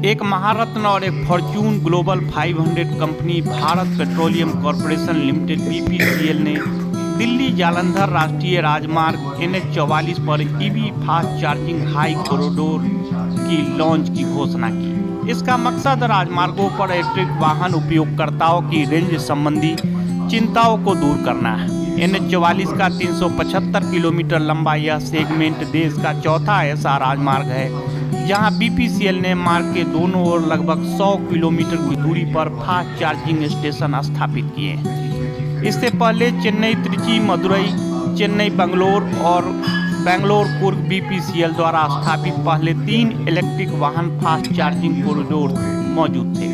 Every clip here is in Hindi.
एक महारत्न और एक Fortune global 500 company Bharat petroleum corporation limited BPCL ने दिल्ली जालंधर राष्ट्रीय राजमार्ग NH-44 पर EV fast charging high corridor की लॉन्च की घोषणा की। इसका मकसद राजमार्गों पर इलेक्ट्रिक वाहन उपयोगकर्ताओं की रेंज संबंधी चिंताओं को दूर करना है। NH-44 का 375 किलोमीटर लंबा यह सेगमेंट देश का चौथा ऐसा राजमार्ग है जहां बीपीसीएल ने मार्ग के दोनों ओर लगभग 100 किलोमीटर की दूरी पर फास्ट चार्जिंग स्टेशन स्थापित किए हैं। इससे पहले चेन्नई, त्रिची, मदुरई, चेन्नई, बंगलोर और बेंगलोर कुर्ग बीपीसीएल द्वारा स्थापित पहले 3 इलेक्ट्रिक वाहन फास्ट चार्जिंग कॉरिडोर मौजूद थे।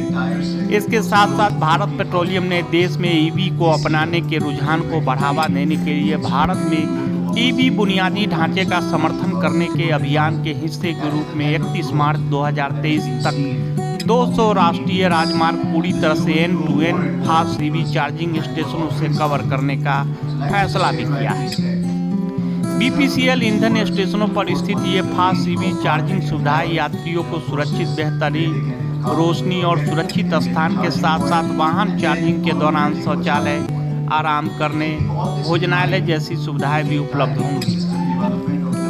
इसके साथ साथ भारत पेट्रोलियम ने देश में ईवी को अपनाने के रुझान को बढ़ावा देने के लिए भारत में ईवी बुनियादी ढांचे का समर्थन करने के अभियान के हिस्से के रूप में 31 मार्च 2023 तक 200 राष्ट्रीय राजमार्ग पूरी तरह से end to end fast EV charging स्टेशनों से कवर करने का फैसला भी किया है। बीपीसीएल ईंधन स्टेशनों पर स्थित ये फास्ट ईवी चार्जिंग सुविधाएं यात्रियों को सुरक्षित, बेहतरीन रोशनी और सुरक्षित स्थान के साथ साथ वाहन चार्जिंग के दौरान शौचालय, आराम करने, भोजनालय जैसी सुविधाएं भी उपलब्ध होंगी।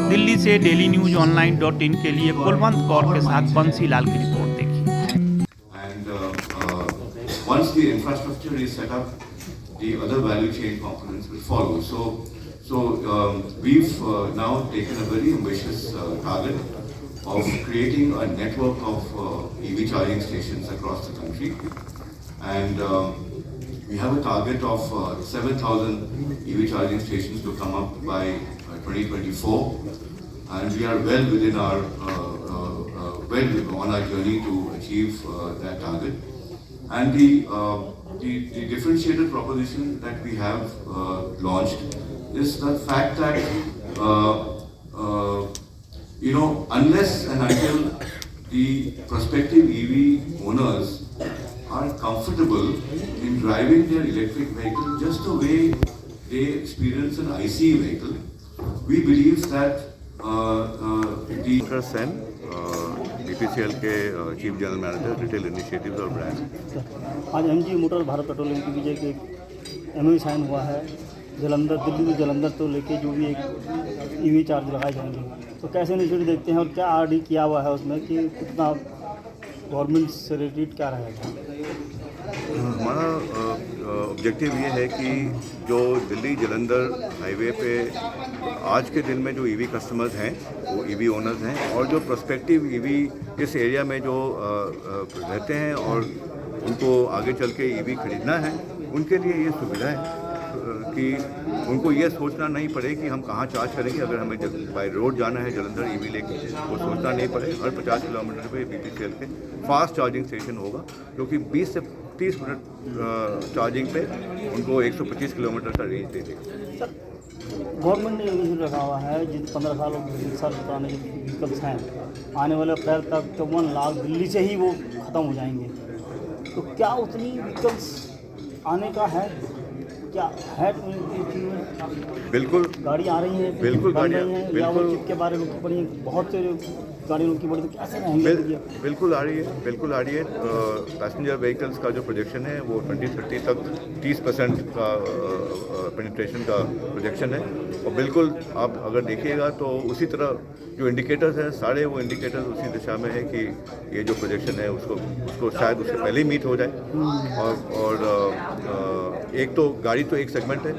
दिल्ली से डेली न्यूज online.in के लिए कुलवंत कौर के साथ बंसीलाल की रिपोर्ट देखिए। Once the infrastructure is set up, the other value chain components will follow. So we've now taken a very ambitious target of creating a network of EV charging stations across the country, and we have a target of 7,000 EV charging stations to come up by 2024, and we are well within our on our journey to achieve that target. And the differentiated proposition that we have launched is the fact that unless and until the prospective EV owners are comfortable in driving their electric vehicle just the way they experience an ICE vehicle, we believe that Sen, BPCL के chief general manager retail initiatives और ब्रांड। आज MG मोटर भारत पेट्रोलियम की विजय के MOU साइन हुआ है। जलंधर, दिल्ली से जलंधर तो लेके जो भी एक EV चार्ज लगाए जाएंगे, तो कैसे इनिशिएटिव देखते हैं और क्या RD किया हुआ है उसमें कि कितना गवर्नमेंट से रिलेटेड क्या रहेगा? हमारा ऑब्जेक्टिव ये है कि जो दिल्ली जलंधर हाईवे पे आज के दिन में जो ईवी कस्टमर्स हैं वो ईवी ओनर्स हैं, और जो प्रोस्पेक्टिव ईवी इस एरिया में जो रहते हैं और उनको आगे चल के ईवी खरीदना है, उनके लिए ये सुविधा है कि उनको ये सोचना नहीं पड़े कि हम कहाँ चार्ज करेंगे। अगर हमें बाय रोड जाना है जलंधर ईवी लेके, वो सोचना नहीं पड़े। हर 50 किलोमीटर पे बीपीसीएल के फास्ट चार्जिंग स्टेशन होगा, जो कि 20 से 30 मिनट चार्जिंग पे उनको 125 किलोमीटर का रेंज दे देगा। गवर्नमेंट ने ये रखा हुआ है जिन 15 साल और 20 साल पुराने जो व्हीकल्स हैं, आने वाले अप्रैल तक 51 लाख दिल्ली से ही वो ख़त्म हो जाएंगे। तो क्या उतनी व्हीकल्स आने का है? क्या है? बिल्कुल गाड़ी आ रही है, बिल्कुल गाड़ियाँ, बिल्कुल चिप के बारे में पड़ी, बहुत से गाड़ी उनकी बड़ी, तो कैसे रहेंगे? बिल्कुल आ रही है, बिल्कुल आ रही है। पैसेंजर व्हीकल्स का जो प्रोजेक्शन है वो 2030 तक 30% का पेनिट्रेशन का प्रोजेक्शन है, और बिल्कुल आप अगर देखिएगा तो उसी तरह जो इंडिकेटर्स हैं सारे वो इंडिकेटर्स उसी दिशा में है कि ये जो प्रोजेक्शन है उसको शायद उससे पहले ही मीट हो जाए। और एक तो गाड़ी तो एक सेगमेंट है,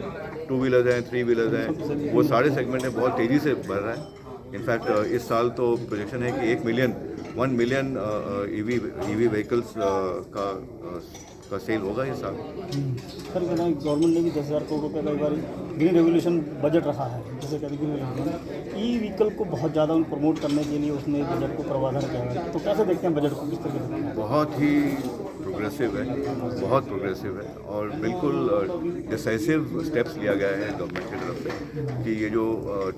2 व्हीलर्स हैं, 3 व्हीलर्स हैं, वो सारे सेगमेंट में बहुत तेज़ी से बढ़ रहा है। इनफैक्ट इस साल तो प्रोजेक्शन है कि 1 मिलियन ईवी व्हीकल्स का सेल होगा इस साल। सर, गवर्नमेंट ने भी 10,000 करोड़ रुपये का एक बार ग्रीन रेवोल्यूशन बजट रखा है, जैसे कहते हैं ई व्हीकल को बहुत ज़्यादा प्रमोट करने के लिए उसने बजट को प्रावधान किया है। तो कैसे देखते हैं बजट को, किस तरीके से? बहुत ही प्रोग्रेसिव है, बहुत प्रोग्रेसिव है, और बिल्कुल डिसाइसिव स्टेप्स लिया गया है गवर्नमेंट की तरफ से कि ये जो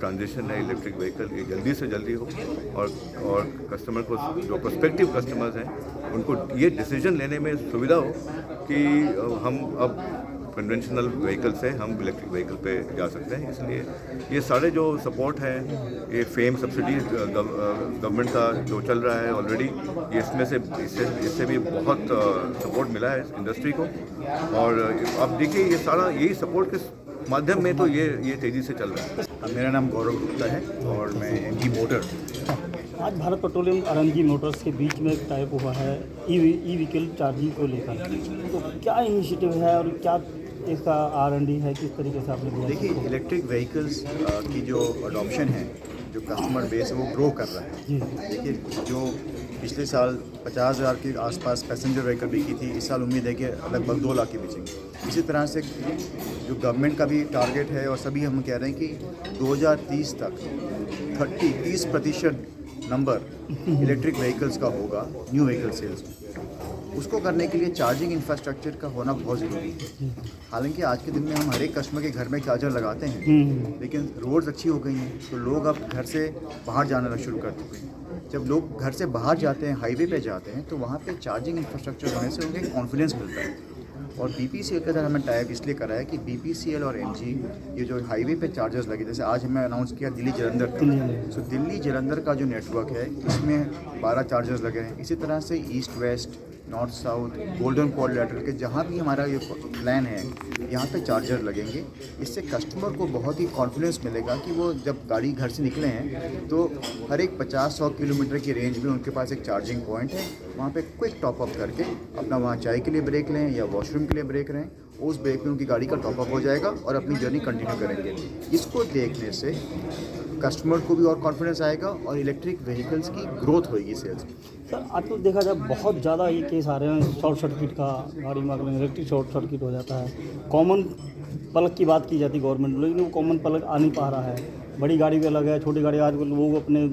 ट्रांजिशन है इलेक्ट्रिक व्हीकल ये जल्दी से जल्दी हो, और कस्टमर को, जो प्रोस्पेक्टिव कस्टमर्स हैं, उनको ये डिसीजन लेने में सुविधा हो कि हम अब कन्वेंशनल व्हीकल से हम इलेक्ट्रिक व्हीकल पे जा सकते हैं। इसलिए ये सारे जो सपोर्ट है, ये फेम सब्सिडी गवर्नमेंट का जो चल रहा है ऑलरेडी, ये इससे भी बहुत सपोर्ट मिला है इंडस्ट्री को। और अब देखिए ये सारा यही सपोर्ट के माध्यम में तो ये तेज़ी से चल रहा है। मेरा नाम गौरव गुप्ता है और मैं एमजी मोटर। आज भारत पेट्रोलियम और एमजी मोटर्स के बीच में एक टाइप हुआ है ई व्हीकल चार्जिंग को लेकर, तो क्या इनिशिएटिव है और क्या इसका R&D है, किस तरीके से आपने दिया? देखिए, इलेक्ट्रिक व्हीकल्स की जो अडॉप्शन है, जो कस्टमर बेस है वो ग्रो कर रहा है। जी। देखिए, जो पिछले साल 50,000 के आसपास पैसेंजर व्हीकल बिकी थी, इस साल उम्मीद है कि लगभग 2 लाख की बेचेंगे। इसी तरह से जो गवर्नमेंट का भी टारगेट है और सभी हम कह रहे हैं कि 2030 तक 30% नंबर इलेक्ट्रिक व्हीकल्स का होगा न्यू व्हीकल सेल्स में। उसको करने के लिए चार्जिंग इंफ्रास्ट्रक्चर का होना बहुत ज़रूरी है। हालांकि आज के दिन में हम हर एक कस्टमर के घर में चार्जर लगाते हैं, लेकिन रोड्स अच्छी हो गई हैं तो लोग अब घर से बाहर जाना शुरू कर चुके हैं। जब लोग घर से बाहर जाते हैं, हाईवे पे जाते हैं, तो वहाँ पे चार्जिंग इंफ्रास्ट्रक्चर होने से उन्हें कॉन्फिडेंस मिलता है। और BPCL के साथ हमें टाइप इसलिए करा है कि BPCL और MG ये जो हाईवे पे चार्जर्स लगे, जैसे आज हमें अनाउंस किया दिल्ली जलंधर का, सो दिल्ली जलंधर का जो नेटवर्क है इसमें 12 चार्जर्स लगे हैं। इसी तरह से east west, north south, golden quadrilateral के जहाँ भी हमारा ये प्लान है, यहाँ पे चार्जर लगेंगे। इससे कस्टमर को बहुत ही कॉन्फिडेंस मिलेगा कि वो जब गाड़ी घर से निकले हैं तो हर एक 50-100 किलोमीटर की रेंज में उनके पास एक चार्जिंग पॉइंट है, वहाँ पे क्विक टॉप अप करके अपना वहाँ चाय के लिए ब्रेक लें या वॉशरूम के लिए ब्रेक लें, उस ब्रेक में उनकी गाड़ी का टॉप अप हो जाएगा और अपनी जर्नी कंटिन्यू करेंगे। इसको देखने से कस्टमर को भी और कॉन्फिडेंस आएगा और इलेक्ट्रिक व्हीकल्स की ग्रोथ होगी सेल्स। सर, आज तो देखा जाए बहुत ज़्यादा ये केस आ रहे हैं शॉर्ट सर्किट का, गाड़ी में इलेक्ट्रिक शॉर्ट सर्किट हो जाता है। कॉमन प्लग की बात की जाती है गवर्नमेंट, लेकिन वो कॉमन प्लग आ नहीं पा रहा है। बड़ी गाड़ी भी अलग है, छोटी गाड़ी आज वो अपने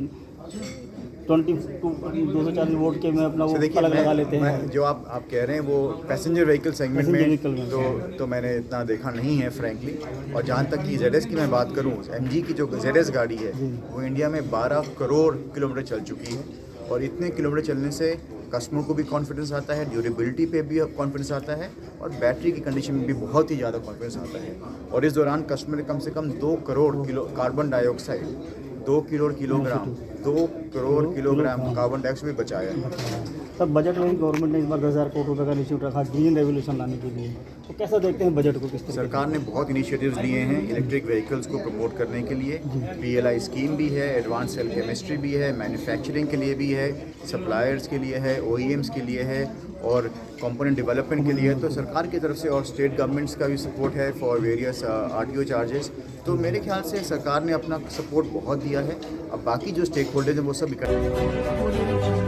240 वोल्ट के में अपना वो प्लग लगा लेते हैं। जो आप कह रहे हैं वो पैसेंजर व्हीकल सेगमेंट में तो मैंने इतना देखा नहीं है फ्रैंकली। और जहाँ तक कि ZS की मैं बात करूँ, MG की जो ZS गाड़ी है वो इंडिया में 12 करोड़ किलोमीटर चल चुकी है। और इतने किलोमीटर चलने से कस्टमर को भी कॉन्फिडेंस आता है, ड्यूरेबिलिटी पे भी कॉन्फिडेंस आता है और बैटरी की कंडीशन में भी बहुत ही ज़्यादा कॉन्फिडेंस आता है। और इस दौरान कस्टमर ने कम से कम 2 crore kilo carbon dioxide 2 crore kilogram carbon dioxide भी बचाया है। तब बजट में गवर्नमेंट ने इस बार 10,000 करोड़ रुपये का इनिशिएटिव रखा ग्रीन रेवोल्यूशन लाने के लिए, तो कैसा देखते हैं बजट को? किस तरह सरकार ने बहुत इनिशिएटिव्स लिए हैं इलेक्ट्रिक व्हीकल्स को प्रमोट करने के लिए। PLI स्कीम भी है, एडवांस सेल केमिस्ट्री भी है, मैन्युफैक्चरिंग के लिए भी है, सप्लायर्स के लिए है, OEMs के लिए है और कंपोनेंट डेवलपमेंट के लिए है। तो सरकार की तरफ से और स्टेट गवर्नमेंट्स का भी सपोर्ट है फॉर वेरियस RTO चार्जेस। तो मेरे ख्याल से सरकार ने अपना सपोर्ट बहुत दिया है। अब बाकी जो स्टेक होल्डर्स हैं वो सब इकट्ठे